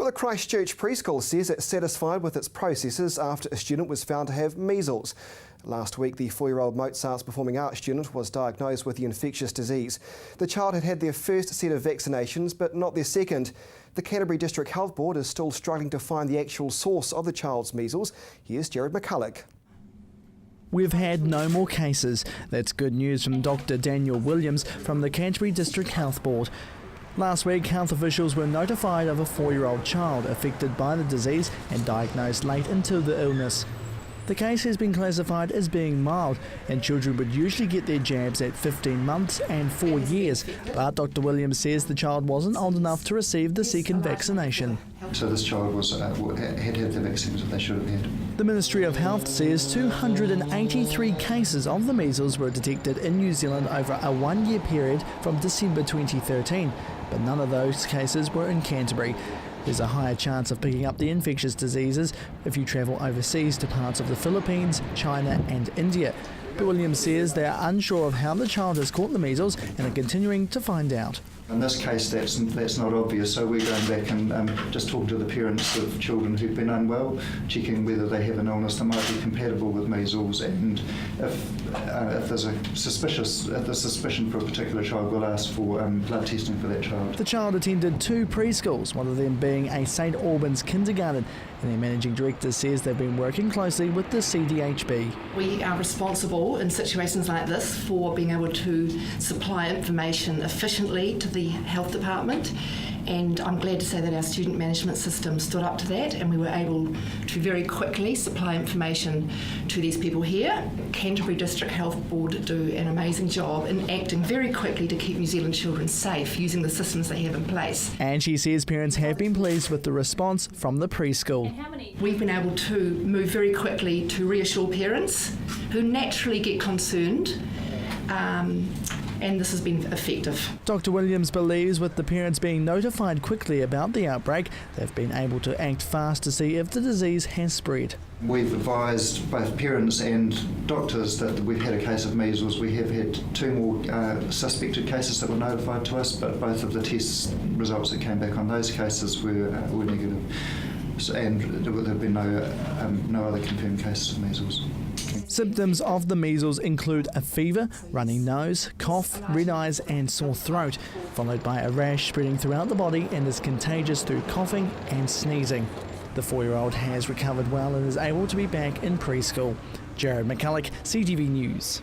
Well, a Christchurch preschool says it's satisfied with its processes after a student was found to have measles. Last week, the 4-year-old Mozart's performing arts student was diagnosed with the infectious disease. The child had had their first set of vaccinations, but not their second. The Canterbury District Health Board is still struggling to find the actual source of the child's measles. Here's Jared McCulloch. We've had no more cases. That's good news from Dr. Daniel Williams from the Canterbury District Health Board. Last week, health officials were notified of a 4-year-old child affected by the disease and diagnosed late into the illness. The case has been classified as being mild, and children would usually get their jabs at 15 months and 4 years, but Dr. Williams says the child wasn't old enough to receive the second vaccination. So this child had the vaccines that they should have had. The Ministry of Health says 283 cases of the measles were detected in New Zealand over a 1-year period from December 2013, but none of those cases were in Canterbury. There's a higher chance of picking up the infectious diseases if you travel overseas to parts of the Philippines, China and India. But Williams says they are unsure of how the child has caught the measles and are continuing to find out. In this case, that's not obvious, so we're going back and just talking to the parents of children who've been unwell, checking whether they have an illness that might be compatible with measles, and if there's a suspicion for a particular child, we'll ask for blood testing for that child. The child attended 2 preschools, one of them being a St Albans kindergarten, and their managing director says they've been working closely with the CDHB. We are responsible in situations like this for being able to supply information efficiently to the health department, and I'm glad to say that our student management system stood up to that and we were able to very quickly supply information to these people here. Canterbury District Health Board do an amazing job in acting very quickly to keep New Zealand children safe using the systems they have in place. And she says parents have been pleased with the response from the preschool. We've been able to move very quickly to reassure parents who naturally get concerned, and this has been effective. Dr. Williams believes with the parents being notified quickly about the outbreak, they've been able to act fast to see if the disease has spread. We've advised both parents and doctors that we've had a case of measles. We have had 2 more suspected cases that were notified to us, but both of the test results that came back on those cases were negative. And there have been no other confirmed cases of measles. Symptoms of the measles include a fever, runny nose, cough, red eyes and sore throat, followed by a rash spreading throughout the body and is contagious through coughing and sneezing. The 4-year-old has recovered well and is able to be back in preschool. Jared McCulloch, CTV News.